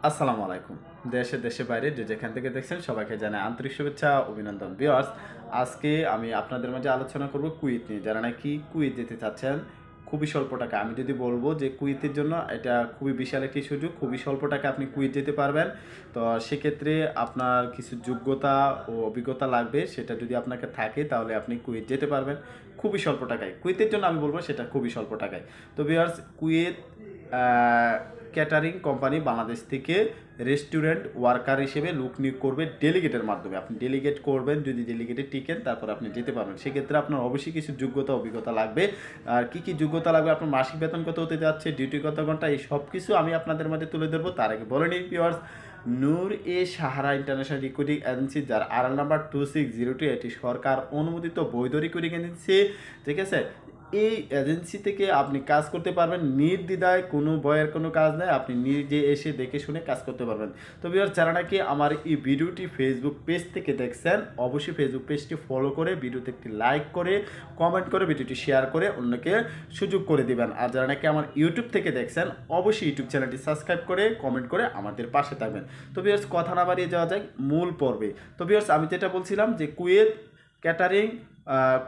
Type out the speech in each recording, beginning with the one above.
আসসালামু আলাইকুম। দেশে বাইরে যে যেখান থেকে দেখছেন সবাইকে জানাই আন্তরিক শুভেচ্ছা, অভিনন্দন। ভিউয়ার্স, আজকে আমি আপনাদের মাঝে আলোচনা করব কুয়েত নিয়ে। যারা নাকি কুয়েত যেতে চাচ্ছেন খুবই স্বল্প টাকা। আমি যদি বলব যে কুয়েতের জন্য এটা খুবই বিশাল একটি সুযোগ। খুবই স্বল্প টাকায় আপনি কুয়েত যেতে পারবেন। তো সেক্ষেত্রে আপনার কিছু যোগ্যতা ও অভিজ্ঞতা লাগবে। সেটা যদি আপনাকে থাকে তাহলে আপনি কুয়েত যেতে পারবেন খুবই স্বল্প টাকায়। কুয়েতের জন্য আমি বলব সেটা খুবই স্বল্প টাকায়। তো viewers, Kuwait catering company Bangladesh থেকে রেস্টুরেন্ট ওয়ার্কার হিসেবে লোক নিয়োগ করবে ডেলিগেটের মাধ্যমে। আপনি ডেলিগেট করবেন, যদি ডেলিগেটে টিকেন তারপর আপনি যেতে পারবেন। সেক্ষেত্রে আপনার অবশ্যই কিছু যোগ্যতা অভিজ্ঞতা লাগবে। আর কী কী যোগ্যতা লাগবে, আপনার মাসিক বেতন কত হতে যাচ্ছে, ডিউটি কত ঘন্টা, এই সব কিছু আমি আপনাদের মধ্যে তুলে ধরবো। তার আগে বলে নিই ভিউয়ার্স, নূর এ সাহারা ইন্টারন্যাশনাল রিক্রুটিং এজেন্সি, যার আরএল নাম্বার 2602, এটি সরকার অনুমোদিত বৈধ রিক্রুটিং এজেন্সি। ঠিক আছে, এই এজেন্সি থেকে আপনি কাজ করতে পারবেন নির্দ্বিধায়, কোনো ভয়ের কোনো কাজ নেই। আপনি নিজে এসে দেখে শুনে কাজ করতে পারবেন। তো ভিউয়ার্স, যারা নাকি আমার এই ভিডিওটি ফেসবুক পেজ থেকে দেখছেন, অবশ্যই ফেসবুক পেজটি ফলো করে ভিডিওতে একটি লাইক করে কমেন্ট করে ভিডিওটি শেয়ার করে অন্যকে সুযোগ করে দিবেন। আর যারা নাকি আমার ইউটিউব থেকে দেখছেন, অবশ্যই ইউটিউব চ্যানেলটি সাবস্ক্রাইব করে কমেন্ট করে আমাদের পাশে থাকবেন। তো ভিউয়ার্স, কথা না বাড়িয়ে যাওয়া যায় মূল পর্বে। তো ভিউয়ার্স, আমি যেটা বলছিলাম যে কুয়েত ক্যাটারিং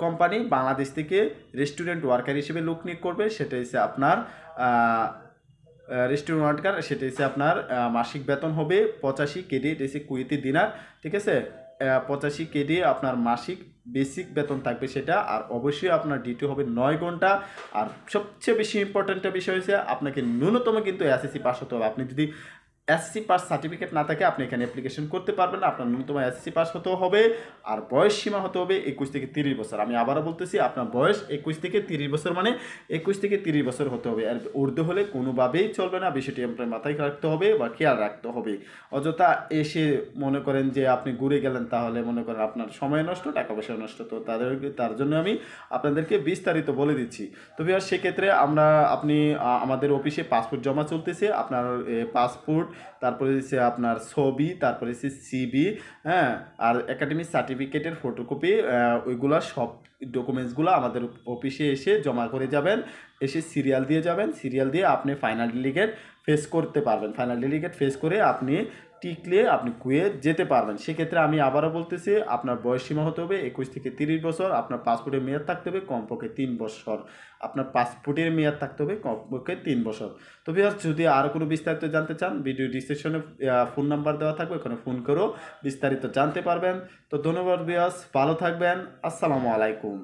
কোম্পানি বাংলাদেশ থেকে রেস্টুরেন্ট ওয়ার্কার হিসেবে লোক নিয়োগ করবে। সেটা হচ্ছে আপনার রেস্টুরেন্ট ওয়ার্কার, সেটা হচ্ছে আপনার মাসিক বেতন হবে 85 কেডি, এটা হচ্ছে কুয়েতি দিনার। ঠিক আছে, 85 কেডি আপনার মাসিক বেসিক বেতন থাকবে সেটা। আর অবশ্যই আপনার ডিউটি হবে 9 ঘন্টা। আর সবচেয়ে বেশি ইম্পর্ট্যান্ট বিষয় হচ্ছে আপনাকে ন্যূনতম কিন্তু এসএসসি পাস হতে হবে। আপনি যদি এসএসসি পাস সার্টিফিকেট না থাকে আপনি এখানে অ্যাপ্লিকেশন করতে পারবেন না। আপনার ন্যূনতম এসএসসি পাস হতে হবে। আর বয়স সীমা হতে হবে 21 থেকে 30 বছর। আমি আবারও বলতেছি, আপনার বয়স 21 থেকে 30 বছর, মানে 21 থেকে 30 বছর হতে হবে। আর ঊর্ধ্ব হলে কোনোভাবেই চলবে না। বিষয়টি আপনার মাথায় রাখতে হবে বা খেয়াল রাখতে হবে। অযথা এসে মনে করেন যে আপনি ঘুরে গেলেন, তাহলে মনে করেন আপনার সময় নষ্ট, টাকা পয়সা নষ্ট। তো তার জন্য আমি আপনাদেরকে বিস্তারিত বলে দিচ্ছি। তো ভিউয়ার্স, সেক্ষেত্রে আপনি আমাদের অফিসে পাসপোর্ট জমা চলতেছে। আপনার পাসপোর্ট, তারপরে হচ্ছে আপনার ছবি, তারপরে হচ্ছে সিবি, হ্যাঁ, আর একাডেমিক সার্টিফিকেটের ফটোকপি, ওইগুলো সব ডকুমেন্টসগুলো আমাদের অফিসে এসে জমা করে যাবেন। এসে সিরিয়াল দিয়ে যাবেন। সিরিয়াল দিয়ে আপনি ফাইনাল ডেলিগেট ফেস করতে পারবেন। ফাইনাল ডেলিগেট ফেস করে আপনি টিকলে আপনি কুয়েত যেতে পারবেন। সেক্ষেত্রে আমি আবারও বলতেছি, আপনার বয়স সীমা হতে হবে 21 থেকে 30 বছর। আপনার পাসপোর্টের মেয়াদ থাকতে হবে কমপক্ষে 3 বছর। আপনার পাসপোর্টের মেয়াদ থাকতে হবে কমপক্ষে 3 বছর। তো ভিউয়ার্স, যদি আরও কোনো বিস্তারিত জানতে চান, ভিডিও ডিসক্রিপশনে ফোন নাম্বার দেওয়া থাকবে, ওখানে ফোন করেও বিস্তারিত জানতে পারবেন। তো ধন্যবাদ ভিউয়ার্স, ভালো থাকবেন। আসসালামু আলাইকুম।